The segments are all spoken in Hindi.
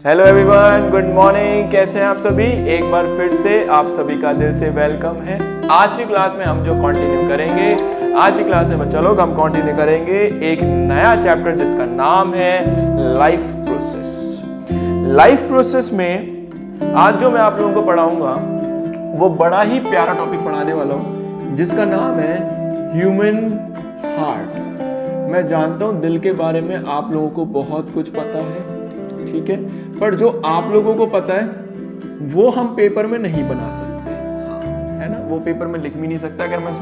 Hello everyone, good morning. कैसे हैं आप सभी? एक बार फिर से आप सभी का दिल से वेलकम है। आज की क्लास में हम जो कंटिन्यू करेंगे, आज की क्लास में बच्चा लोग हम कंटिन्यू करेंगे एक नया चैप्टर जिसका नाम है लाइफ प्रोसेस। लाइफ प्रोसेस में आज जो मैं आप लोगों को पढ़ाऊंगा वो बड़ा ही प्यारा टॉपिक पढ़ाने वाला हूँ जिसका नाम है ह्यूमन हार्ट। मैं जानता हूँ दिल के बारे में आप लोगों को बहुत कुछ पता है, ठीक है, पर जो आप लोगों को पता है वो हम पेपर में नहीं बना सकते, है ना। वो पेपर में लिख भी नहीं सकता। अगर मैं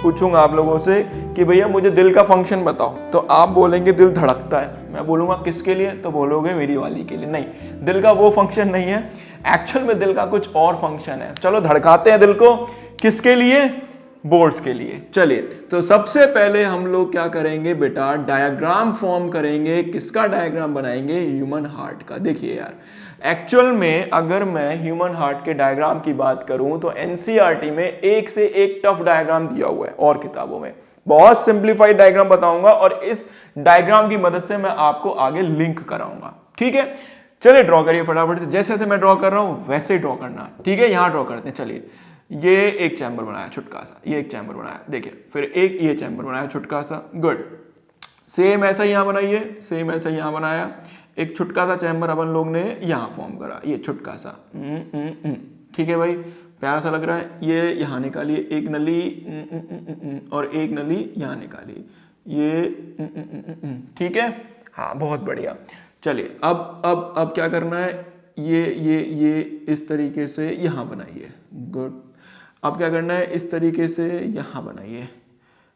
पूछूंगा आप लोगों से कि भैया मुझे दिल का फंक्शन बताओ, तो आप बोलेंगे दिल धड़कता है। मैं बोलूंगा किसके लिए, तो बोलोगे मेरी वाली के लिए। नहीं, दिल का वो फंक्शन नहीं है। एक्चुअल में दिल का कुछ और फंक्शन है। चलो धड़काते हैं दिल को, किसके लिए? बोर्ड्स के लिए। चलिए, तो सबसे पहले हम लोग क्या करेंगे बेटा, डायग्राम फॉर्म करेंगे। किसका डायग्राम बनाएंगे? ह्यूमन हार्ट का। देखिए यार, एक्चुअल में अगर मैं ह्यूमन हार्ट के डायग्राम की बात करूं तो एनसीईआरटी में एक से एक टफ डायग्राम दिया हुआ है और किताबों में बहुत सिंप्लीफाइड डायग्राम बताऊंगा और इस डायग्राम की मदद से मैं आपको आगे लिंक कराऊंगा, ठीक है। चलिए ड्रॉ करिए फटाफट से। जैसे जैसे मैं ड्रॉ कर रहा हूं वैसे ही ड्रॉ करना, ठीक है। यहां ड्रॉ करते हैं। चलिए, ये एक चैम्बर बनाया छुटका सा, ये एक चैम्बर बनाया, देखिए, फिर एक ये चैम्बर बनाया छुटका सा, गुड। सेम ऐसा यहां बनाइए, सेम ऐसा यहां बनाया। एक छुटका सा चैम्बर अपन लोग ने यहां फॉर्म करा, ये छुटका सा, ठीक है भाई, प्यारा सा लग रहा है। ये यहां निकालिए एक नली, और एक नली यहां निकालिए, ये, ठीक है, हाँ, बहुत बढ़िया। चलिए, अब क्या करना है, ये इस तरीके से यहां बनाइए, गुड। अब क्या करना है, इस तरीके से यहां बनाइए।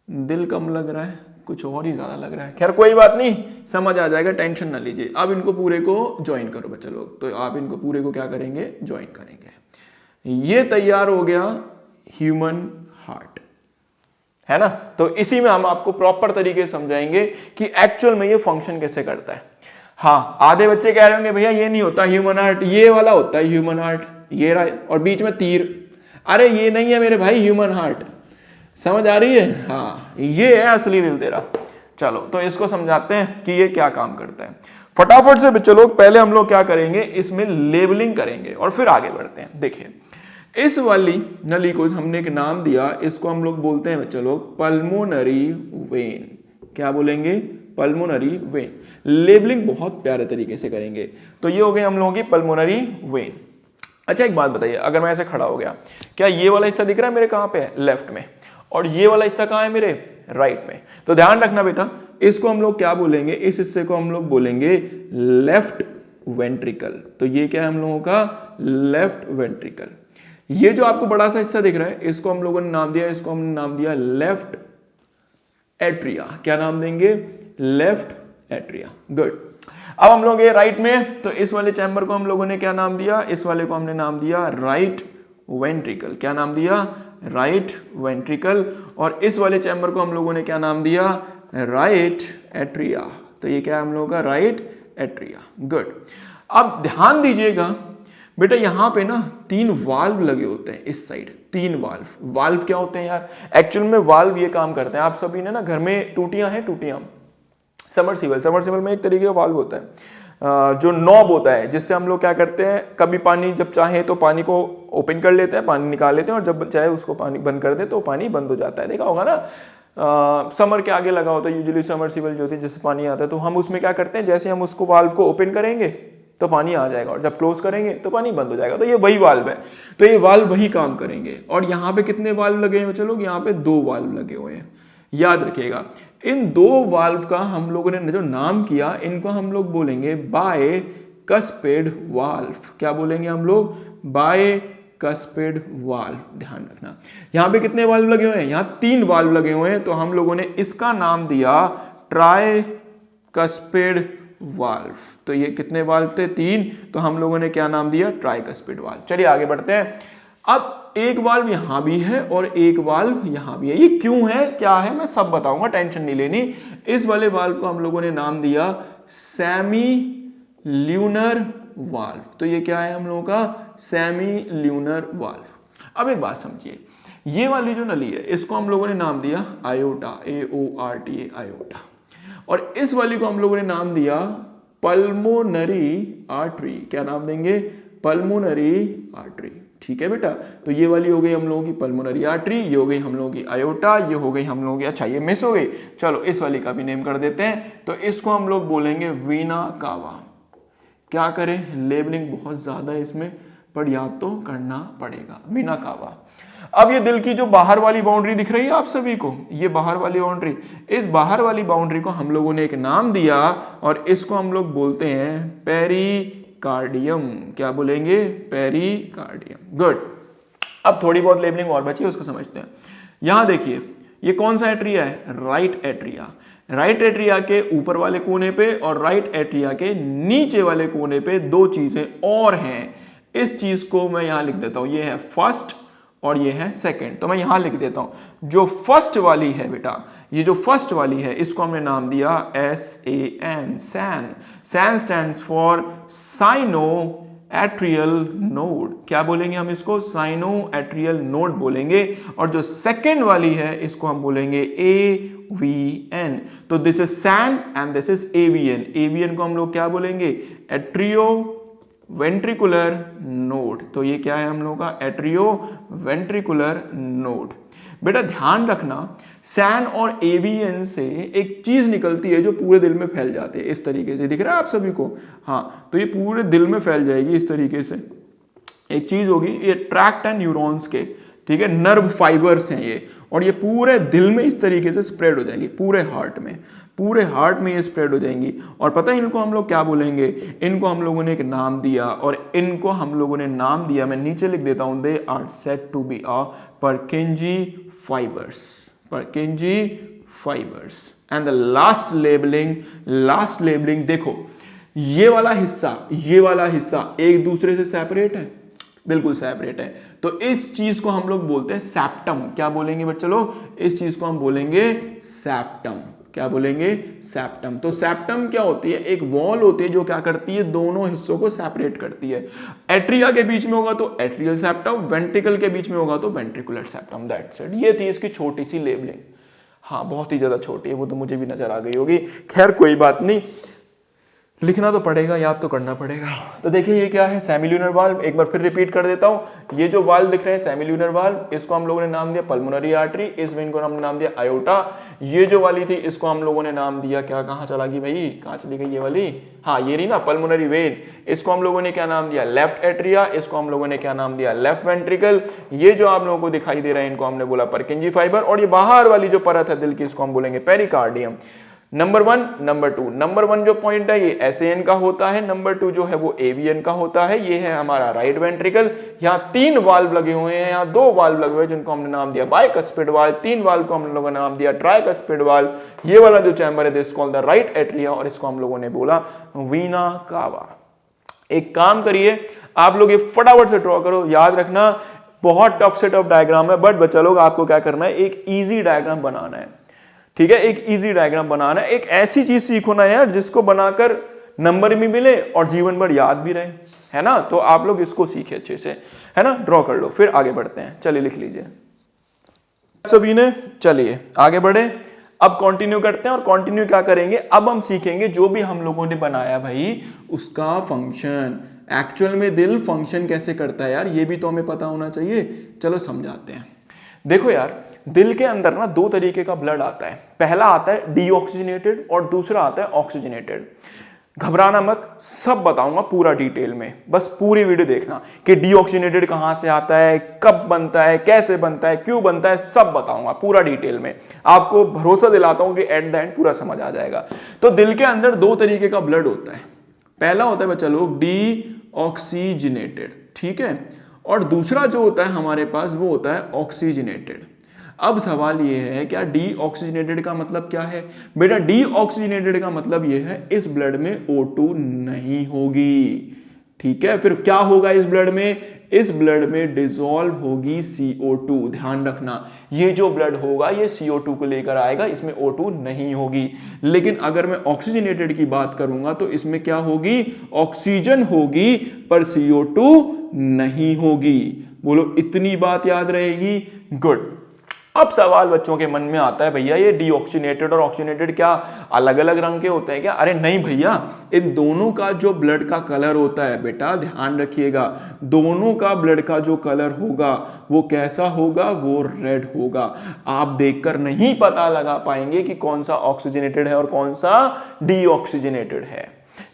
दिल कम लग रहा है, कुछ और ही ज्यादा लग रहा है, खैर कोई बात नहीं, समझ आ जाएगा, टेंशन ना लीजिए। अब इनको पूरे को ज्वाइन करो बच्चे लोग। तो आप इनको पूरे को क्या करेंगे, ज्वाइन करेंगे। ये तैयार हो गया ह्यूमन हार्ट, है ना। तो इसी में हम आपको प्रॉपर तरीके से समझाएंगे कि एक्चुअल में ये फंक्शन कैसे करता है। हाँ, आधे बच्चे कह रहे होंगे भैया ये नहीं होता ह्यूमन हार्ट, ये वाला होता है ह्यूमन हार्ट, ये रहा, और बीच में तीर। अरे ये नहीं है मेरे भाई ह्यूमन हार्ट, समझ आ रही है? हाँ, ये है असली दिल तेरा। चलो, तो इसको समझाते हैं कि ये क्या काम करता है फटाफट से। चलो, पहले हम लोग क्या करेंगे, इसमें लेबलिंग करेंगे और फिर आगे बढ़ते हैं। देखिए, इस वाली नली को हमने एक नाम दिया, इसको हम लोग बोलते हैं बच्चे लोग पल्मोनरी वेन। क्या बोलेंगे? Pulmonary vein. लेबलिंग बहुत प्यारे तरीके से करेंगे। तो ये हो गई हम लोगों की पल्मोनरी वेन। अच्छा, एक बात बताइए, अगर मैं ऐसे खड़ा हो गया, क्या ये वाला हिस्सा दिख रहा है मेरे कहाँ पे है? लेफ्ट में। और ये वाला हिस्सा कहाँ है मेरे? राइट में। तो ध्यान रखना बेटा, इसको हम लोग क्या बोलेंगे, इस हिस्से को हम लोग बोलेंगे लेफ्ट वेंट्रिकल। तो ये क्या है हम लोगों का? Left ventricle. ये जो आपको बड़ा सा हिस्सा दिख रहा है, इसको हम लोगों ने नाम दिया, इसको हमने नाम दिया लेफ्ट एट्रिया। क्या नाम देंगे? Left atria, good. अब हम लोग ये राइट में, तो इस वाले चैम्बर को हम लोगों ने क्या नाम दिया? इस वाले को हमने नाम दिया राइट वेंट्रिकल। क्या नाम दिया? Right ventricle. और इस वाले चैम्बर को हम लोगों ने क्या नाम दिया? Right atria. तो ये क्या है हम लोगों का? Right atria, good. अब ध्यान दीजिएगा बेटा, यहां पे ना 3 वाल्व लगे होते हैं इस साइड, 3 वाल्व। वाल्व क्या होते हैं यार? एक्चुअल में वाल्व ये काम करते हैं, आप सभी ने ना घर में टूटियां हैं, टूटियां, समरसीबल में एक तरीके का वाल्व होता है जो नॉब होता है, जिससे हम लोग क्या करते हैं, कभी पानी जब चाहे तो पानी को ओपन कर लेते हैं, पानी निकाल लेते हैं, और जब चाहे उसको पानी बंद कर दे तो पानी बंद हो जाता है। देखा होगा ना, समर के आगे लगा होता है यूजुअली समरसीबल जो होती है, जिससे पानी आता है। तो हम उसमें क्या करते हैं, जैसे हम उसको वाल्व को ओपन करेंगे तो पानी आ जाएगा, और जब क्लोज करेंगे तो पानी बंद हो जाएगा। तो ये वही वाल्व है, तो ये वाल्व वही काम करेंगे। और यहाँ पे कितने वाल्व लगे हैं चलो? यहाँ पे 2 वाल्व लगे हुए हैं, याद रखिएगा। इन 2 वाल्व का हम लोगों ने जो नाम किया, इनको हम लोग बोलेंगे बाय कस्पेड वाल्व। क्या बोलेंगे हम लोग? Bicuspid valve. ध्यान रखना, यहाँ पे कितने वाल्व लगे हुए हैं? यहाँ 3 वाल्व लगे हुए हैं, तो हम लोगों ने इसका नाम दिया ट्राई कस्पेड वाल्व। तो ये कितने वाल्व थे? 3। तो हम लोगों ने क्या नाम दिया? Tricuspid valve. चलिए आगे बढ़ते हैं। अब एक वाल्व यहां भी है और एक वाल्व यहां भी है। ये क्यों है, क्या है, मैं सब बताऊंगा, टेंशन नहीं लेनी। इस वाले वाल्व को हम लोगों ने नाम दिया सेमी ल्यूनर वाल्व। तो ये क्या है हम लोगों का? Semi lunar valve. अब एक बात समझिए, ये वाली जो नली है इसको हम लोगों ने नाम दिया आयोटा, AORTA, आयोटा। और इस वाली को हम लोगों ने नाम दिया पल्मोनरी आर्टरी, क्या नाम देंगे, पल्मोनरी आर्टरी। ठीक है बेटा, तो ये वाली हो गई हम लोगों की पल्मोनरी आर्टरी, ये हो गई हम लोगों की आयोटा, ये हो गई हम लोगों की, अच्छा ये मिस हो गई, चलो इस वाली का भी नेम कर देते हैं, तो इसको हम लोग बोलेंगे वीना कावा। क्या करें, लेबलिंग बहुत ज्यादा है इसमें, पर याद तो करना पड़ेगा, वीना कावा। अब ये दिल की जो बाहर वाली बाउंड्री दिख रही है आप सभी को, ये बाहर वाली बाउंड्री, इस बाहर वाली बाउंड्री को हम लोगों ने एक नाम दिया और इसको हम लोग बोलते हैं पेरिकार्डियम। क्या बोलेंगे, पेरिकार्डियम। गुड। अब थोड़ी बहुत लेबलिंग और बची है, उसको समझते हैं। यहां देखिए, ये कौन सा एट्रिया है, राइट एट्रिया। राइट एट्रिया के ऊपर वाले कोने पे और राइट एट्रिया के नीचे वाले कोने पे दो चीजें और हैं। इस चीज को मैं यहां लिख देता हूं, ये है फर्स्ट और ये है सेकंड, तो मैं यहां लिख देता हूं। जो फर्स्ट वाली है बेटा, ये जो फर्स्ट वाली है, इसको हमने नाम दिया SAN, SAN. SAN stands for sino atrial node. क्या बोलेंगे हम इसको, साइनो एट्रियल नोड बोलेंगे। और जो सेकंड वाली है इसको हम बोलेंगे AVN। तो this is SAN and this is AVN। AVN को हम लोग क्या बोलेंगे, एट्रियो वेंट्रिकुलर नोड। तो ये क्या है हम लोगों का, एट्रियो वेंट्रिकुलर नोड। बेटा ध्यान रखना, सैन और AVN से एक चीज निकलती है जो पूरे दिल में फैल जाती है, इस तरीके से दिख रहा है आप सभी को, हाँ, तो ये पूरे दिल में फैल जाएगी इस तरीके से। एक चीज होगी, ये ट्रैक्ट एंड न्यूरॉन्स के, ठीक है, नर्व फाइबर्स हैं ये, और ये पूरे दिल में इस तरीके से स्प्रेड हो जाएगी, पूरे हार्ट में, पूरे हार्ट में ये स्प्रेड हो जाएंगी। और पता है इनको हम लोग क्या बोलेंगे, इनको हम लोगों ने एक नाम दिया, और इनको हम लोगों ने नाम दिया, मैं नीचे लिख देता हूं, they are said to be a Purkinje fibers, Purkinje fibers. And the last labelling देखो, ये वाला हिस्सा एक दूसरे से सेपरेट है, बिल्कुल सेपरेट है, तो इस चीज को हम लोग बोलते हैं सेप्टम। क्या बोलेंगे बच्चे लोग, इस चीज को हम बोलेंगे सेप्टम। क्या बोलेंगे, सेप्टम। तो सेप्टम क्या होती है, एक वॉल होती है जो क्या करती है, दोनों हिस्सों को सेपरेट करती है। एट्रिया के बीच में होगा तो एट्रियल सेप्टम, वेंट्रिकल के बीच में होगा तो वेंट्रिकुलर सेप्टम। That's it. ये थी इसकी छोटी सी लेबलिंग, हाँ बहुत ही ज्यादा छोटी है, वो तो मुझे भी नजर आ गई होगी, खैर कोई बात नहीं, लिखना तो पड़ेगा, याद तो करना पड़ेगा। तो देखिए ये क्या है, सेमिल्यूनर वाल्व। एक बार फिर रिपीट कर देता हूं, ये जो वाल्व दिख रहे हैं सेमिल्यूनर वाल्व, इसको हम लोगों ने नाम दिया पल्मोनरी आर्टरी, इस वेन को हमने नाम दिया आयोटा। ये जो वाली थी इसको हम लोगों ने नाम दिया, क्या, कहाँ चला गई भाई, कहाँ चली गई ये वाली, हाँ ये रही ना पल्मोनरी वेन, इसको हम लोगों ने क्या नाम दिया, लेफ्ट एट्रिया, इसको हम लोगों ने क्या नाम दिया, लेफ्ट वेंट्रिकल। ये जो आप लोगों को दिखाई दे रहा है इनको हमने बोला परकिंजी फाइबर, और ये बाहर वाली जो परत है दिल की, इसको हम बोलेंगे पेरिकार्डियम। नंबर 1, नंबर 2, नंबर 1 जो पॉइंट है ये SAN का होता है, नंबर 2 जो है वो AVN का होता है। ये है हमारा राइट वेंट्रिकल। यहाँ 3 वाल्व लगे हुए हैं, यहाँ 2 वाल्व लगे हुए हैं जिनको हमने नाम दिया बाइकस्पिड वाल्व, 3 वाल्व को हम लोगों ने नाम दिया ट्राइकस्पिड वाल्व। ये वाला जो चैम्बर है this called the right atria, और इसको हम लोगों ने बोला वीना कावा। एक काम करिए आप लोग, ये फटाफट से ड्रॉ करो, याद रखना बहुत टफ से टफ डायग्राम है, बट बच्चा लोग आपको क्या करना है, एक ईजी डायग्राम बनाना है, ठीक है, एक इजी डायग्राम बनाना है। एक ऐसी चीज सीखो ना यार जिसको बनाकर नंबर भी मिले और जीवन भर याद भी रहे, है ना। तो आप लोग इसको सीखे अच्छे से, है ना, ड्रॉ कर लो, फिर आगे बढ़ते हैं। चलिए लिख लीजिए सभी ने, चलिए आगे बढ़े। अब कंटिन्यू करते हैं, और कंटिन्यू क्या करेंगे, अब हम सीखेंगे जो भी हम लोगों ने बनाया भाई उसका फंक्शन, एक्चुअल में दिल फंक्शन कैसे करता है यार, ये भी तो हमें पता होना चाहिए। चलो समझाते हैं। देखो यार, दिल के अंदर ना 2 तरीके का ब्लड आता है, पहला आता है डीऑक्सीजनेटेड और दूसरा आता है ऑक्सीजनेटेड। घबराना मत, सब बताऊंगा पूरा डिटेल में, बस पूरी वीडियो देखना कि डीऑक्सीजनेटेड कहां से आता है, कब बनता है, कैसे बनता है, क्यों बनता है, सब बताऊंगा पूरा डिटेल में। आपको भरोसा दिलाता हूं कि एट द एंड पूरा समझ आ जाएगा। तो दिल के अंदर 2 तरीके का ब्लड होता है, पहला होता है बच्चा लोग डीऑक्सीजनेटेड, ठीक है, और दूसरा जो होता है हमारे पास वो होता है ऑक्सीजनेटेड। अब सवाल ये है, क्या डीऑक्सीजनेटेड का मतलब क्या है बेटा, डीऑक्सीजनेटेड का मतलब ये है इस ब्लड में O2 नहीं होगी, ठीक है। फिर क्या होगा इस ब्लड में, इस ब्लड में डिसॉल्व होगी CO2। ध्यान रखना, ये जो ब्लड होगा ये CO2 को लेकर आएगा, इसमें O2 नहीं होगी। लेकिन अगर मैं ऑक्सीजनेटेड की बात करूंगा तो इसमें क्या होगी, ऑक्सीजन होगी पर CO2 नहीं होगी। बोलो इतनी बात याद रहेगी, गुड। अब सवाल बच्चों के मन में आता है, भैया ये डीऑक्सीजनेटेड और ऑक्सीजनेटेड क्या अलग अलग रंग के होते हैं क्या? अरे नहीं भैया, इन दोनों का जो ब्लड का कलर होता है बेटा, ध्यान रखिएगा, दोनों का ब्लड का जो कलर होगा वो कैसा होगा? वो रेड होगा। आप देखकर नहीं पता लगा पाएंगे कि कौन सा ऑक्सीजनेटेड है और कौन सा डीऑक्सीजनेटेड है।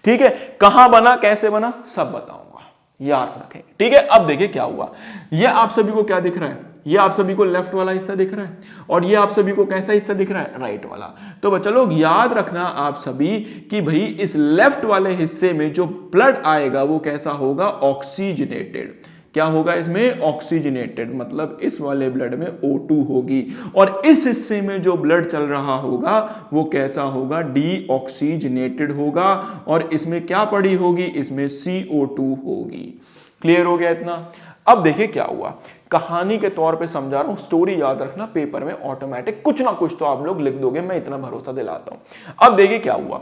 ठीक है, कहां बना, कैसे बना, सब बताऊंगा, याद रखें। ठीक है, अब देखिए क्या हुआ। ये आप सभी को क्या दिख रहा है? ये आप सभी को लेफ्ट वाला हिस्सा दिख रहा है और ये आप सभी को कैसा हिस्सा दिख रहा है? राइट वाला। तो बच्चा लोग याद रखना आप सभी कि भाई इस लेफ्ट वाले हिस्से में जो ब्लड आएगा वो कैसा होगा? ऑक्सीजनेटेड। क्या होगा इसमें? ऑक्सीजनेटेड, मतलब इस वाले ब्लड में O2 होगी। और इस हिस्से में जो ब्लड चल रहा होगा वो कैसा होगा? डीऑक्सीजनेटेड होगा। और इसमें क्या पड़ी होगी? इसमें CO2 होगी। क्लियर हो गया इतना? अब देखिए क्या हुआ, कहानी के तौर पे समझा रहा हूं, स्टोरी याद रखना, पेपर में ऑटोमेटिक कुछ ना कुछ तो आप लोग लिख दोगे, मैं इतना भरोसा दिलाता हूं। अब देखिए क्या हुआ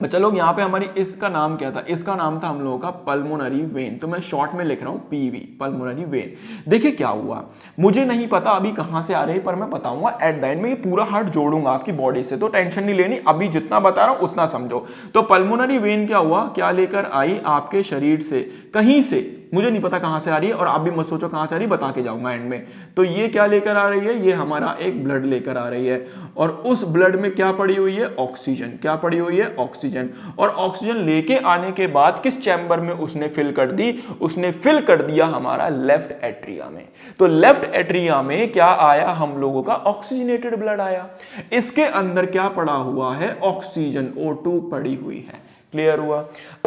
बच्चा लोग, यहाँ पे हमारी इसका नाम क्या था? इसका नाम था हम लोगों का पल्मोनरी वेन, तो मैं शॉर्ट में लिख रहा हूँ PV, पल्मोनरी वेन। देखिए क्या हुआ, मुझे नहीं पता अभी कहाँ से आ रही है, पर मैं बताऊंगा एट द एंड में, ये पूरा हार्ट जोड़ूंगा आपकी बॉडी से, तो टेंशन नहीं लेनी, अभी जितना बता रहा हूँ उतना समझो। तो पल्मोनरी वेन क्या हुआ, क्या लेकर आई आपके शरीर से, कहीं से, मुझे नहीं पता कहां से आ रही है और आप भी मत सोचो कहां से आ रही है, बता के जाऊंगा एंड में। तो ये क्या लेकर आ रही है? ये हमारा एक ब्लड लेकर आ रही है और उस ब्लड में क्या पड़ी हुई है? ऑक्सीजन। क्या पड़ी हुई है? ऑक्सीजन। और ऑक्सीजन लेके आने के बाद किस चैम्बर में उसने फिल कर दी? उसने फिल कर दिया हमारा लेफ्ट एट्रिया में। तो लेफ्ट एट्रिया में क्या आया? हम लोगों का ऑक्सीजनेटेड ब्लड आया। इसके अंदर क्या पड़ा हुआ है? ऑक्सीजन, O2 पड़ी हुई है। क्लियर हुआ?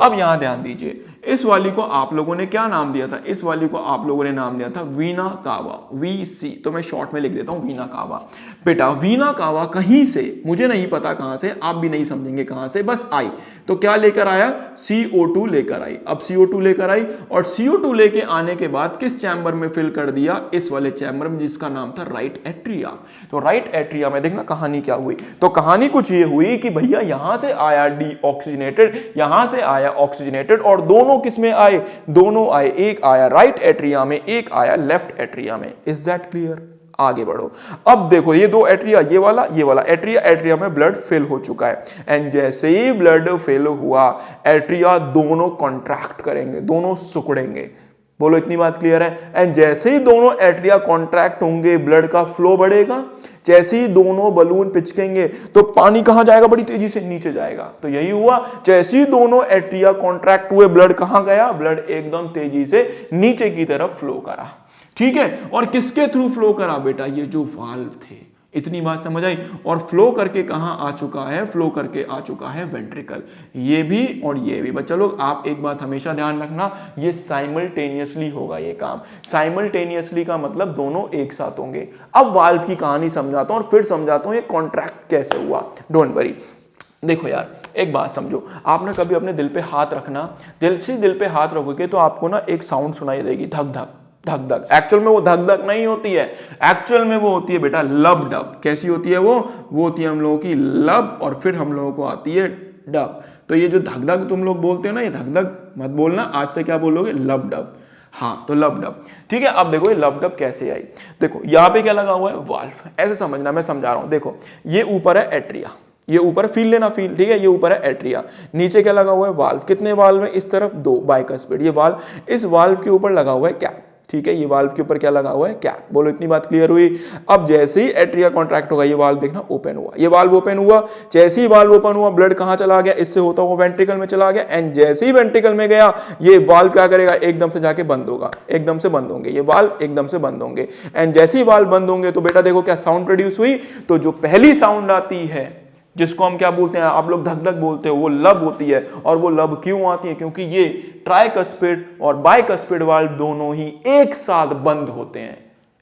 अब यहां ध्यान दीजिए, इस वाली को आप लोगों ने क्या नाम दिया था? इस वाली को आप लोगों ने नाम दिया था वीना कावा, VC, तो मैं शॉर्ट में लिख देता हूं वीना कावा। बेटा वीना कावा कहीं से, मुझे नहीं पता कहां से, आप भी नहीं समझेंगे कहां से, बस आई। तो क्या लेकर आया? CO2 लेकर आई। अब CO2 लेकर आई और CO2 लेके आने के बाद किस चैम्बर में फिल कर दिया? इस वाले चैम्बर में, जिसका नाम था राइट एट्रिया। तो राइट एट्रिया में देखना कहानी क्या हुई। तो कहानी कुछ ये हुई कि भैया यहां से आया डीऑक्सीजनेटेड, यहां से आया ऑक्सीजनेटेड, और दोनों किस में आए? दोनों आए, एक आया राइट एट्रिया में, एक आया लेफ्ट एट्रिया में। Is that clear? आगे बढ़ो। अब देखो ये दो एट्रिया, ये वाला एट्रिया, एट्रिया में ब्लड फिल हो चुका है। एंड जैसे ही ब्लड फिल हुआ, एट्रिया दोनों कॉन्ट्रैक्ट करेंगे, दोनों सिकुड़ेंगे। बोलो इतनी बात क्लियर है? एंड जैसे ही दोनों एट्रिया कॉन्ट्रैक्ट होंगे, ब्लड का फ्लो बढ़ेगा। जैसे ही दोनों बलून पिचकेंगे तो पानी कहां जाएगा? बड़ी तेजी से नीचे जाएगा। तो यही हुआ, जैसे ही दोनों एट्रिया कॉन्ट्रैक्ट हुए, ब्लड कहां गया? ब्लड एकदम तेजी से नीचे की तरफ फ्लो करा। ठीक है, और किसके थ्रू फ्लो करा बेटा? ये जो वाल्व थे। इतनी बात समझ आई? और फ्लो करके कहां आ चुका है? फ्लो करके आ चुका है वेंट्रिकल। ये भी और ये भी। बच्चा लोग आप एक बात हमेशा ध्यान रखना, ये साइमल्टेनियसली होगा ये काम। साइमल्टेनियसली का मतलब दोनों एक साथ होंगे। अब वाल्व की कहानी समझाता हूं और फिर समझाता हूं ये कॉन्ट्रैक्ट कैसे हुआ। Don't worry. देखो यार, एक बात समझो, आपने कभी अपने दिल पे हाथ रखना, दिल पे हाथ रखोगे तो आपको ना एक साउंड सुनाई देगी, धक धक धक धक। एक्चुअल में वो धक धक नहीं होती है, एक्चुअल में वो होती है बेटा लब डब। कैसी होती है वो होती है हम लोगों की लब, और फिर हम लोगों को आती है डब। तो ये जो धक धक तुम लोग बोलते हो ना, ये धक धक मत बोलना, आज से क्या बोलोगे? लब डब। हाँ, तो लब डब। ठीक है, अब देखो ये लब डब कैसे आई। देखो यहाँ पे क्या लगा हुआ है? वाल्व। ऐसे समझना, मैं समझा रहा हूँ। देखो ये ऊपर है एट्रिया, ये ऊपर फील लेना, फील। ठीक है, ये ऊपर है एट्रिया, नीचे क्या लगा हुआ है? वाल्व। कितने वाल्व है? इस तरफ 2 बाइकस्पिड। ये वाल्व, इस वाल्व के ऊपर लगा हुआ है कैप। ठीक है, ये वाल्व के ऊपर क्या लगा हुआ है? कैप। बोलो इतनी बात क्लियर हुई? अब जैसे ही एट्रिया कॉन्ट्रैक्ट होगा, ये वाल्व देखना ओपन हुआ, ये वाल्व ओपन हुआ। जैसे ही वाल्व ओपन हुआ, ब्लड कहां चला गया? इससे होता हुआ वेंट्रिकल में चला गया। एंड जैसे ही वेंट्रिकल में गया, ये वाल्व क्या करेगा? एकदम से जाके बंद होगा, एकदम से बंद होंगे ये वाल्व, एकदम से बंद होंगे। एंड जैसे ही वाल्व बंद होंगे तो बेटा देखो क्या साउंड प्रोड्यूस हुई। तो जो पहली साउंड आती है, जिसको हम क्या बोलते हैं? आप लोग धक धक बोलते हो, वो लब होती है। और वो लब क्यों आती है? क्योंकि ये ट्राइकस्पिड और बाइकस्पिड वाल्व दोनों ही एक साथ बंद होते हैं,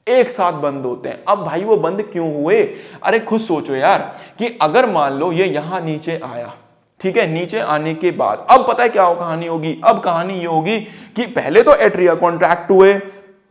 एक साथ बंद होते हैं। अब भाई वो बंद क्यों हुए? अरे खुद सोचो यार, कि अगर मान लो ये यहां नीचे आया, ठीक है, नीचे आने के बाद अब पता है क्या कहानी होगी? अब कहानी ये होगी कि पहले तो एट्रिया कॉन्ट्रैक्ट हुए,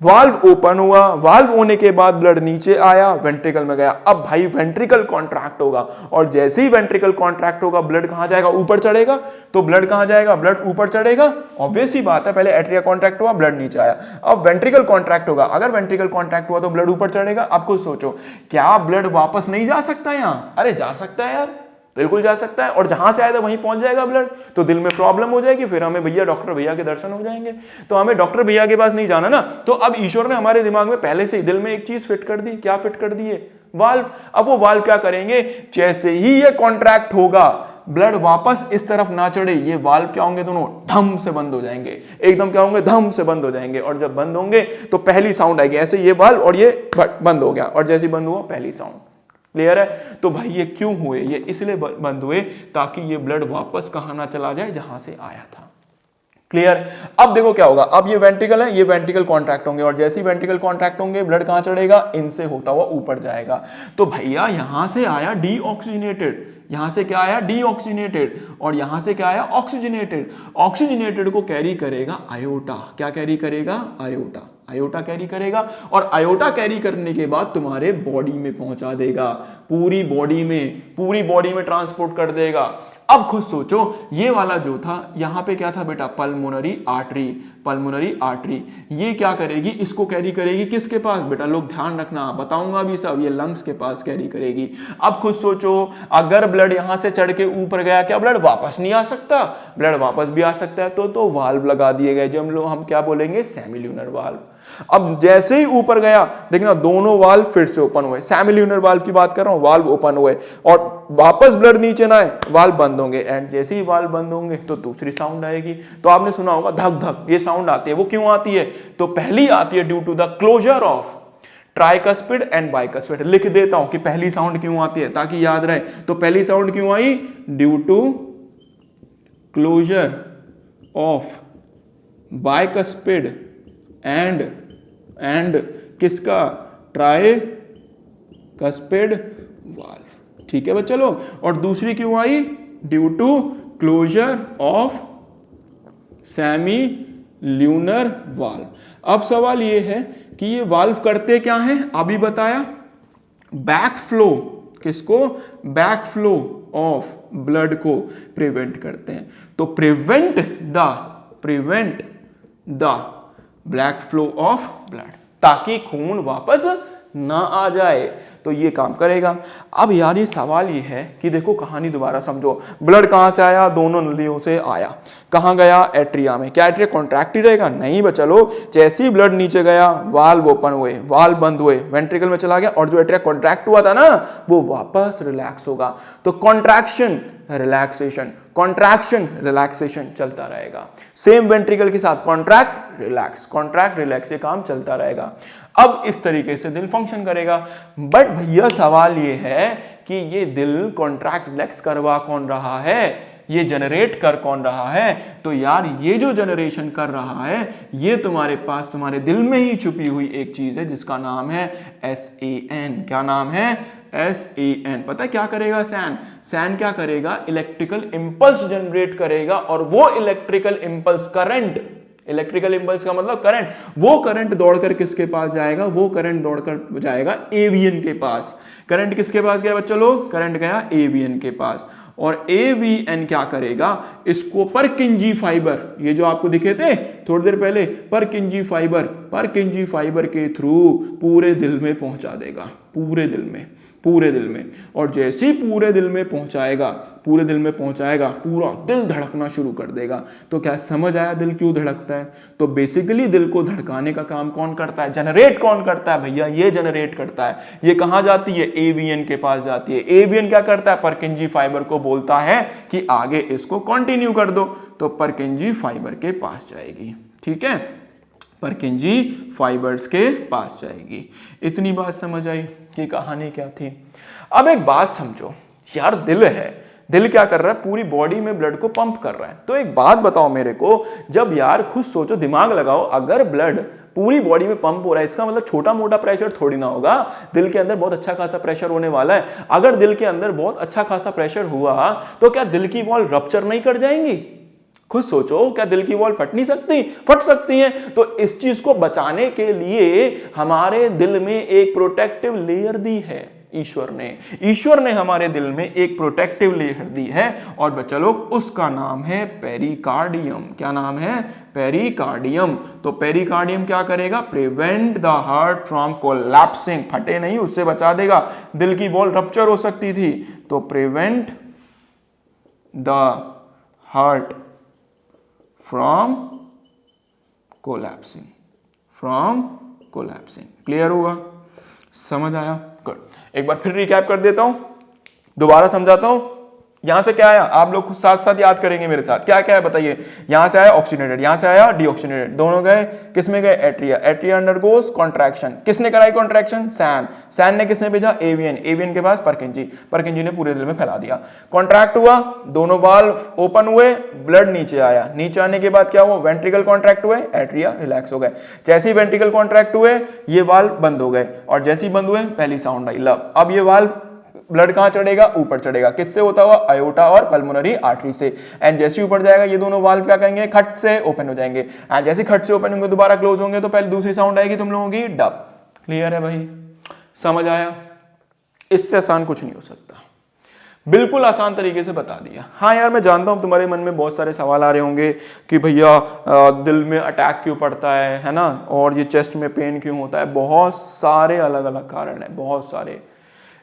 वाल्व ओपन हुआ, वाल्व होने के बाद ब्लड नीचे आया, वेंट्रिकल में गया। अब भाई वेंट्रिकल कॉन्ट्रैक्ट होगा और जैसे ही वेंट्रिकल कॉन्ट्रैक्ट होगा ब्लड कहां जाएगा, ऊपर चढ़ेगा। तो ब्लड कहां जाएगा, ब्लड ऊपर चढ़ेगा। ऑब्वियस ही बात है, पहले एट्रिया कॉन्ट्रैक्ट हुआ, ब्लड नीचे आया, अब वेंट्रिकल कॉन्ट्रैक्ट होगा। अगर वेंट्रिकल कॉन्ट्रैक्ट हुआ तो ब्लड ऊपर चढ़ेगा। आप खुद सोचो, क्या ब्लड वापस नहीं जा सकता यहां? अरे जा सकता है यार, बिल्कुल जा सकता है, और जहां से आया था वहीं पहुंच जाएगा ब्लड। तो दिल में प्रॉब्लम हो जाएगी, फिर हमें भैया डॉक्टर भैया के दर्शन हो जाएंगे। तो हमें डॉक्टर भैया के पास नहीं जाना ना। तो अब ईश्वर ने हमारे दिमाग में पहले से ही दिल में एक चीज फिट कर दी। क्या फिट कर दी है? वाल्व। अब वो वाल्व क्या करेंगे, जैसे ही ये कॉन्ट्रैक्ट होगा ब्लड वापस इस तरफ ना चढ़े, ये वाल्व क्या होंगे, दोनों धम से बंद हो जाएंगे। एकदम क्या होंगे, धम से बंद हो जाएंगे। और जब बंद होंगे तो पहली साउंड आएगी, ऐसे ये वाल्व और ये बंद हो गया, और जैसे बंद हुआ पहली साउंड। क्लियर है? तो भाई ये क्यों हुए? ये इसलिए बंद हुए ताकि ये ब्लड वापस कहां ना चला जाए, जहां से आया था। क्लियर? अब देखो क्या होगा, अब ये वेंट्रिकल है, ये वेंट्रिकल कॉन्ट्रैक्ट होंगे, और जैसे ही वेंट्रिकल कॉन्ट्रैक्ट होंगे ब्लड कहां चढ़ेगा, इनसे होता हुआ ऊपर जाएगा। तो भैया यहां से आया डीऑक्सीजनेटेड, यहां से क्या आया, डीऑक्सीजनेटेड, और यहां से क्या आया, ऑक्सीजनेटेड। ऑक्सीजनेटेड को कैरी करेगा आयोटा। क्या कैरी करेगा? आयोटा। आयोटा कैरी करेगा, और आयोटा कैरी करने के बाद तुम्हारे बॉडी में पहुंचा देगा, पूरी बॉडी में ट्रांसपोर्ट कर देगा। अब खुद सोचो, ये वाला जो था यहां पे क्या था बेटा, पल्मोनरी आर्टरी। पल्मोनरी आर्टरी ये क्या करेगी, इसको कैरी करेगी किसके पास बेटा, लोग ध्यान रखना, बताऊंगा अभी सब, ये लंग्स के पास कैरी करेगी। अब खुद सोचो, अगर ब्लड यहां से चढ़ के ऊपर गया, क्या ब्लड वापस नहीं आ सकता? ब्लड वापस भी आ सकता है। तो वाल्व लगा दिए गए, जो हम क्या बोलेंगे, सेमिल्यूनर वाल्व। अब जैसे ही ऊपर गया, देखना दोनों वाल्व फिर से ओपन हुए। सेमिल्यूनर वाल्व की बात कर रहा हूं, वाल्व ओपन हुए और वापस ब्लड नीचे ना आए, वाल्व बंद होंगे। एंड जैसे ही वाल्व बंद होंगे तो दूसरी साउंड आएगी। तो आपने सुना होगा धक धक, ये साउंड आती है। वो क्यों आती है? तो पहली आती है due to the closure of tricuspid and bicuspid. लिख देता हूं कि पहली साउंड क्यों आती है, ताकि याद रहे। तो पहली साउंड क्यों आई, due to closure of bicuspid and किसका, ट्राइकस्पिड वाल्व। ठीक है बच्चा लोग। और दूसरी क्यों आई, due to closure of semilunar valve. अब सवाल ये है कि ये वाल्व करते क्या हैं, अभी बताया, बैक फ्लो, किसको, बैक फ्लो ऑफ ब्लड को प्रिवेंट करते हैं। तो prevent the black flow of blood, ताकि खून वापस ना आ जाए, तो ये काम करेगा। अब यार ये सवाल ये है कि देखो कहानी दोबारा समझो, ब्लड कहां से आया, दोनों नलियों से आया, कहां गया, एट्रिया में। क्या एट्रिया कॉन्ट्रैक्ट ही रहेगा? नहीं बच्चा लोग, जैसे ही ब्लड नीचे गया वाल्व ओपन हुए, वाल्व बंद हुए, वेंट्रिकल में चला गया, और जो एट्रिया कॉन्ट्रैक्ट हुआ था ना वो वापस रिलैक्स होगा। तो कॉन्ट्रैक्शन रिलैक्सेशन, कॉन्ट्रैक्शन रिलैक्सेशन चलता रहेगा। सेम वेंट्रिकल के साथ कॉन्ट्रैक्ट रिलैक्स, ये काम चलता रहेगा। अब इस तरीके से दिल फंक्शन करेगा। बट भैया सवाल ये है कि ये दिल कॉन्ट्रैक्ट रिलैक्स करवा कौन रहा है, ये जनरेट कर कौन रहा है? तो यार ये जो जनरेशन कर रहा है ये तुम्हारे पास, तुम्हारे दिल में ही छुपी हुई एक चीज है जिसका नाम है SAN। क्या नाम है? SAN। पता है क्या करेगा सैन क्या करेगा, इलेक्ट्रिकल इंपल्स जनरेट करेगा, और वो electrical impulse current, electrical impulse का मतलब करंट, वो करंट दौड़कर किसके पास जाएगा, वो करंट दौड़कर जाएगा AVN के पास। करंट किसके पास गया बच्चों लोग, करंट गया AVN के पास, और AVN क्या करेगा, इसको परकिंजी फाइबर, ये जो आपको दिखे थे थोड़ी देर पहले, परकिंजी फाइबर के थ्रू पूरे दिल में पहुंचा देगा, पूरे दिल में। और जैसे ही पूरे दिल में पहुंचाएगा, पूरा दिल धड़कना शुरू कर देगा। तो क्या समझ आया दिल क्यों धड़कता है? तो बेसिकली दिल को धड़काने का काम कौन करता है, जनरेट कौन करता है भैया, ये जनरेट करता है। ये कहां जाती है, AVN के पास जाती है। AVN क्या करता है, परकिंजी फाइबर को बोलता है कि आगे इसको कंटिन्यू कर दो, तो परकिंजी फाइबर के पास जाएगी। ठीक है, परकिंजी फाइबर्स के पास जाएगी। इतनी बात समझ आई कि कहानी क्या थी। अब एक बात समझो यार, दिल है, दिल क्या कर रहा है, पूरी बॉडी में ब्लड को पंप कर रहा है। तो एक बात बताओ मेरे को, जब यार खुद सोचो, दिमाग लगाओ, अगर ब्लड पूरी बॉडी में पंप हो रहा है, इसका मतलब छोटा मोटा प्रेशर थोड़ी ना होगा, दिल के अंदर बहुत अच्छा खासा प्रेशर होने वाला है। अगर दिल के अंदर बहुत अच्छा खासा प्रेशर हुआ तो क्या दिल की वॉल रप्चर नहीं कर जाएंगी? खुद सोचो, क्या दिल की वॉल फट नहीं सकती? फट सकती है। तो इस चीज को बचाने के लिए हमारे दिल में एक प्रोटेक्टिव लेयर दी है ईश्वर ने हमारे दिल में एक प्रोटेक्टिव लेयर दी है। और बच्चा लोग, उसका नाम है पेरिकार्डियम। क्या नाम है? पेरिकार्डियम। तो पेरिकार्डियम क्या करेगा? Prevent the heart from collapsing, फटे नहीं, उससे बचा देगा। दिल की वॉल रप्चर हो सकती थी, तो prevent the heart from collapsing, clear होगा? समझ आया? गुड। एक बार फिर रिकैप कर देता हूं, दोबारा समझाता हूं। यहां से क्या आया, आप लोग खुद साथ साथ याद करेंगे मेरे साथ। क्या क्या है बताइए? यहां से आया ऑक्सीजनेटेड, यहां से आया डीऑक्सीजनेटेड, दोनों गए किस में गए? एट्रिया। Atria undergoes contraction. किसने कराई कॉन्ट्रैक्शन? सैन ने किसने भेजा? एवियन के पास परकिंजी ने पूरे दिल में फैला दिया। कॉन्ट्रैक्ट हुआ, दोनों वाल्व ओपन हुए, ब्लड नीचे आया। नीचे आने के बाद क्या हुआ? वेंट्रिकल कॉन्ट्रैक्ट हुए, एट्रिया रिलैक्स हो गए। जैसे ही वेंट्रिकल कॉन्ट्रैक्ट हुए, ये वाल्व बंद हो गए, और जैसे ही बंद हुए पहली साउंड आई लव। अब ये वाल्व ब्लड कहां चढ़ेगा? ऊपर चढ़ेगा। किससे होता हुआ? आयोटा और पल्मोनरी आर्टरी से। एंड जैसे ऊपर जाएगा, ये दोनों वाल्व क्या कहेंगे? खट से ओपन हो जाएंगे। एंड जैसे खट से ओपन होंगे, दोबारा क्लोज होंगे, तो पहले दूसरी साउंड आएगी तुम लोगों की डब। क्लियर है भाई? समझ आया? इससे आसान कुछ नहीं हो सकता, बिल्कुल आसान तरीके से बता दिया। हाँ यार, मैं जानता हूं तुम्हारे मन में बहुत सारे सवाल आ रहे होंगे कि भैया दिल में अटैक क्यों पड़ता है ना, और ये चेस्ट में पेन क्यों होता है। बहुत सारे अलग अलग कारण है, बहुत सारे।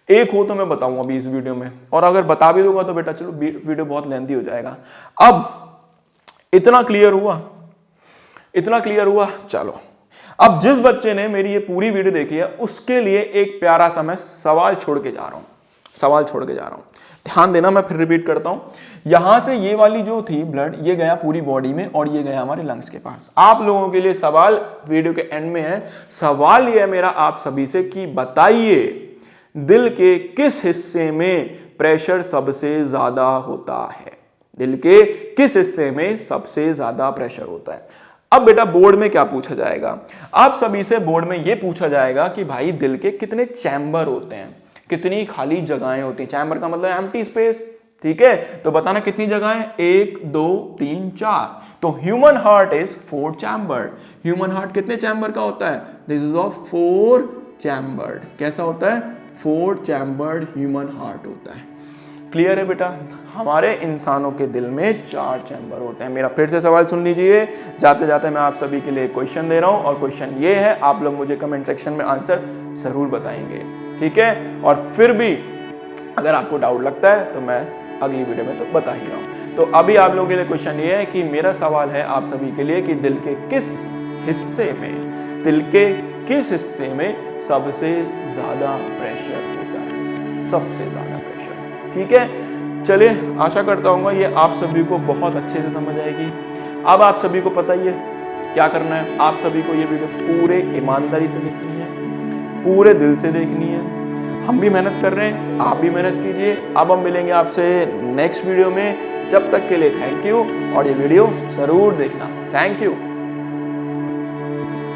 एक हो तो मैं बताऊंगा अभी इस वीडियो में, और अगर बता भी दूंगा तो बेटा चलो वीडियो बहुत लेंथी हो जाएगा। अब इतना क्लियर हुआ, चलो। अब जिस बच्चे ने मेरी ये पूरी वीडियो देखी है, उसके लिए एक प्यारा सा मैं सवाल छोड़ के जा रहा हूं। ध्यान देना, मैं फिर रिपीट करता हूं। यहां से ये वाली जो थी ब्लड, ये गया पूरी बॉडी में, और ये गया हमारे लंग्स के पास। आप लोगों के लिए सवाल वीडियो के एंड में है। सवाल ये है मेरा आप सभी से कि बताइए, दिल के किस हिस्से में प्रेशर सबसे ज्यादा होता है? दिल के किस हिस्से में सबसे ज्यादा प्रेशर होता है? अब बेटा बोर्ड में क्या पूछा जाएगा? आप सभी से बोर्ड में यह पूछा जाएगा कि भाई दिल के कितने चैम्बर होते हैं, कितनी खाली जगहें होती हैं। चैम्बर का मतलब एम्प्टी स्पेस, ठीक है? तो बताना कितनी जगहें? 1 2 3 4। तो human heart is 4 chambered. Human heart कितने चैम्बर का होता है? This is of 4 chambered. कैसा होता है? 4 चैम्बर्ड ह्यूमन हार्ट होता है। क्लियर है बेटा? हमारे इंसानों के दिल में 4 चैम्बर होते हैं। मेरा फिर से सवाल सुन लीजिए, जाते जाते मैं आप सभी के लिए क्वेश्चन दे रहा हूं, और क्वेश्चन ये है, आप लोग मुझे कमेंट सेक्शन में आंसर जरूर बताएंगे, ठीक है? और फिर भी अगर आपको डाउट लगता है तो मैं अगली वीडियो में तो बता ही रहा हूं। तो अभी आप लोगों के लिए क्वेश्चन ये है कि मेरा सवाल है आप सभी के लिए कि दिल के किस हिस्से में सबसे ज्यादा प्रेशर होता है? सबसे ज्यादा प्रेशर, ठीक है? चलिए, आशा करता हूँ ये आप सभी को बहुत अच्छे से समझ आएगी। अब आप सभी को पता ही है क्या करना है। आप सभी को ये वीडियो पूरे ईमानदारी से देखनी है, पूरे दिल से देखनी है। हम भी मेहनत कर रहे हैं, आप भी मेहनत कीजिए। अब हम मिलेंगे आपसे नेक्स्ट वीडियो में। जब तक के लिए थैंक यू, और ये वीडियो जरूर देखना। Thank you.